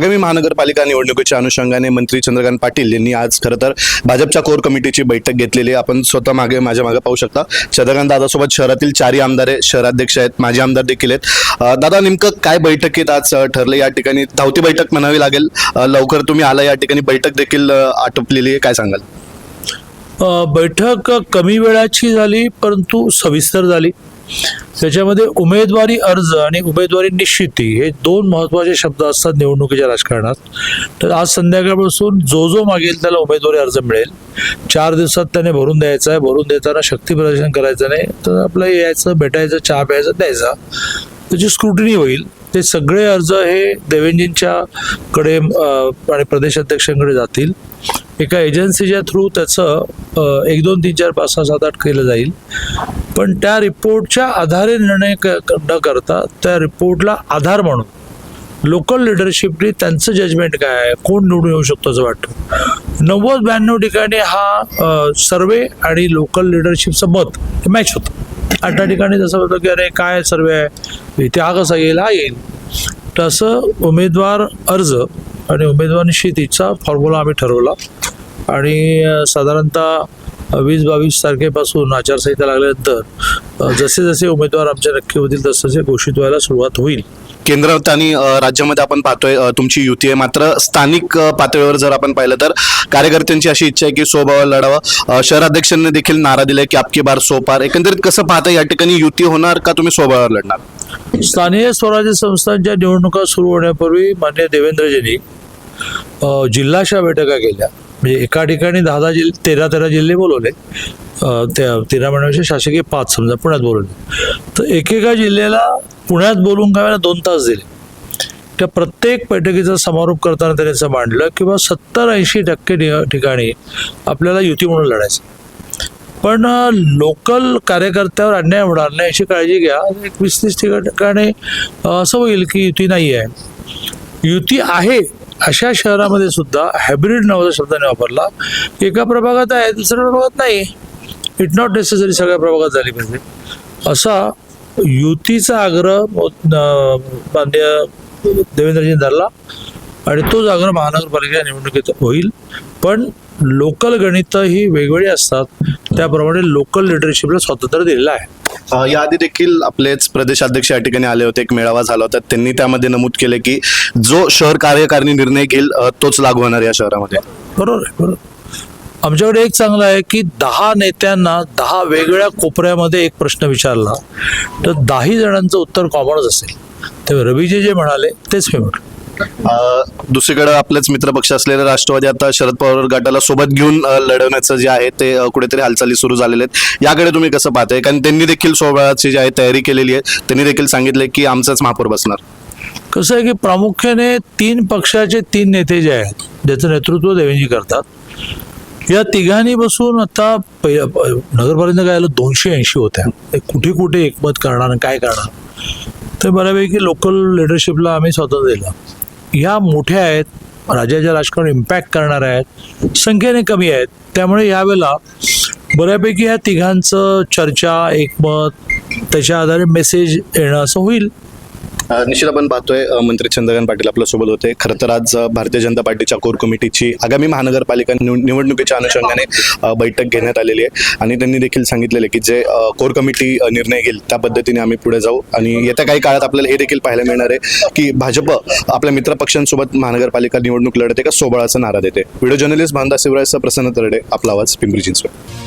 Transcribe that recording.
आगामी महानगरपालिका निवडणुकीच्या अनुषंगाने मंत्री चंद्रकांत पाटील यांनी आज खरं तर भाजपच्या कोर कमिटीची बैठक घेतलेली आहे. आपण स्वतः माझ्या मागे पाहू शकता. चंद्रकांत दादासोबत शहरातील 4 आमदार आहे, शहराध्यक्ष आहेत, माजी आमदार देखील आहेत. दादा, नेमकं काय बैठकीत आज ठरलं? या ठिकाणी धावती बैठक म्हणावी लागेल. लवकर तुम्ही आला, या ठिकाणी बैठक देखील आटोपलेली आहे, काय सांगाल? बैठक कमी वेळाची झाली परंतु सविस्तर झाली. त्याच्यामध्ये उमेदवारी अर्ज आणि उमेदवारी निश्चिती हे 2 महत्त्वाचे शब्द असतात निवडणुकीच्या राजकारणात. तर आज संध्याकाळपासून जो मागेल त्याला उमेदवारी अर्ज मिळेल. 4 दिवसात त्याने भरून द्यायचा आहे. भरून देताना शक्ती प्रदर्शन करायचं नाही, तर आपलं यायचं, भेटायचं, चहा प्यायचं, द्यायचा. त्याची स्क्रुटिनी होईल. ते सगळे अर्ज हे देवेंजींच्याकडे आणि प्रदेश अध्यक्षांकडे जातील. एका एजन्सीच्या थ्रू त्याचं 1, 2, 3, 4, 5, 6, 7, 8 केलं जाईल. पण त्या रिपोर्टच्या आधारे निर्णय न करता त्या रिपोर्टला आधार म्हणून लोकल लिडरशिपने त्यांचं जजमेंट काय आहे, कोण निवडून येऊ शकतो असं वाटतं. 90-92 ठिकाणी हा सर्वे आणि लोकल लिडरशिपचं मत हे मॅच होतं. 8 ठिकाणी जसं होतं की अरे काय सर्वे आहे, इथे हा कसा येईल, हा येईल. तसं उमेदवार अर्ज आणि उमेदवार निश्चितीचा फॉर्म्युला आम्ही ठरवला आणि साधारणतः 20-22 तारखेपासून आचारसंहिता लागल्यानंतर जसे जसे उमेदवार आमचे नक्की होतील तसे घोषित व्हायला सुरुवात होईल. केंद्रात आणि राज्यामध्ये आपण पाहतोय तुमची युती आहे, मात्र स्थानिक पातळीवर जर आपण पाहिलं तर कार्यकर्त्यांची अशी इच्छा आहे की स्वबळावर लढावं. शहराध्यक्षांनी देखील नारा दिलाय की आपकी बार सो पार. एकंदरीत कसं पाहता, या ठिकाणी युती होणार का तुम्ही स्वबळावर लढणार? स्थानिक स्वराज्य संस्थांच्या निवडणुका सुरू होण्यापूर्वी माननीय देवेंद्रजींनी जिल्हाच्या बैठका केल्या. म्हणजे एका ठिकाणी 10 जिल्हे 13 जिल्हे बोलवले. त्या 13 म्हणण्यापेक्षा शासकीय 5 समजा पुण्यात बोलवले. तर एकेका जिल्ह्याला पुण्यात बोलून काय 2 तास दिले. त्या प्रत्येक बैठकीचा समारोप करताना त्यांनी असं मांडलं की 70-80% ठिकाणी आपल्याला युती म्हणून लढायचं. पण लोकल कार्यकर्त्यावर अन्याय होणार नाही याची काळजी घ्या. 20-30 ठिकाणी असं होईल की युती नाही आहे. युती आहे अशा शहरामध्ये सुद्धा हायब्रिड नावाचा शब्दाने वापरला. एका प्रभागात आहे, दुसऱ्या प्रभागात नाही. इट नॉट नेसेसरी सगळ्या प्रभागात झाली पाहिजे असा युतीचा आग्रह माननीय देवेंद्रजींनी धरला आणि तोच आग्रह महानगरपालिका निवडणुकीत होईल. पण लोकल गणित ही वेगवेगळी असतात, त्याप्रमाणे लोकल लिडरशिपला स्वातंत्र्य दिलेलं आहे. याआधी देखील आपलेच प्रदेशाध्यक्ष या ठिकाणी आले होते, एक मेळावा झाला होता. त्यांनी त्यामध्ये नमूद केले की जो शहर कार्यकारिणी निर्णय घेईल तोच लागू होणार या शहरामध्ये. बरोबर आहे, बरोबर. आमच्याकडे एक चांगलं आहे की 10 नेत्यांना 10 वेगवेगळ्या कोपऱ्यामध्ये एक प्रश्न विचारला तर 10 जणांचं उत्तर कॉमनच असेल. तेव्हा रवीजी जे म्हणाले तेच मी म्हटलं. दुसरीकडे आपलेच मित्रपक्ष असलेले राष्ट्रवादी आता शरद पवार गटाला सोबत घेऊन लढवण्याचं जे आहे ते कुठेतरी हालचाली सुरू झालेल्या आहेत. याकडे तुम्ही कसं पाहताय? कारण त्यांनी देखील सोबळाची जी आहे तयारी केलेली आहे. त्यांनी देखील सांगितले की आमचाच महापौर बसणार. कसं आहे की प्रामुख्याने 3 पक्षाचे 3 नेते जे आहेत ज्याचं नेतृत्व देवेंजी करतात, या तिघांनी बसून आता नगरपालिका काय 280 होत्या. कुठे कुठे एकमत करणार आणि काय करणार, तर बऱ्यापैकी लोकल लिडरशिपला आम्ही स्वातंत्र्य दिलं. ह्या मोठ्या आहेत, राज्याच्या राजकारणावर इम्पॅक्ट करणाऱ्या आहेत, संख्येने कमी आहेत. त्यामुळे यावेळेला बऱ्यापैकी या तिघांचं चर्चा, एकमत, त्याच्या आधारे मेसेज येणं असं होईल. निश्चित आपण पाहतोय मंत्री चंद्रकांत पाटील आपल्यासोबत होते. खरं तर आज भारतीय जनता पार्टीच्या कोर कमिटीची आगामी महानगरपालिका निवडणुकीच्या अनुषंगाने बैठक घेण्यात आलेली आहे आणि त्यांनी देखील सांगितलेले की जे कोर कमिटी निर्णय घेईल त्या पद्धतीने आम्ही पुढे जाऊ. आणि येत्या काही काळात आपल्याला हे देखील पाहायला मिळणार आहे की भाजप आपल्या मित्रपक्षांसोबत महानगरपालिका निवडणूक लढते का सोबळाचा नारा देते. व्हिडिओ जर्नलिस्ट भानदास शिवराजचा प्रसन्न तरडे, आपला आवाज, पिंपरी चिंचवड.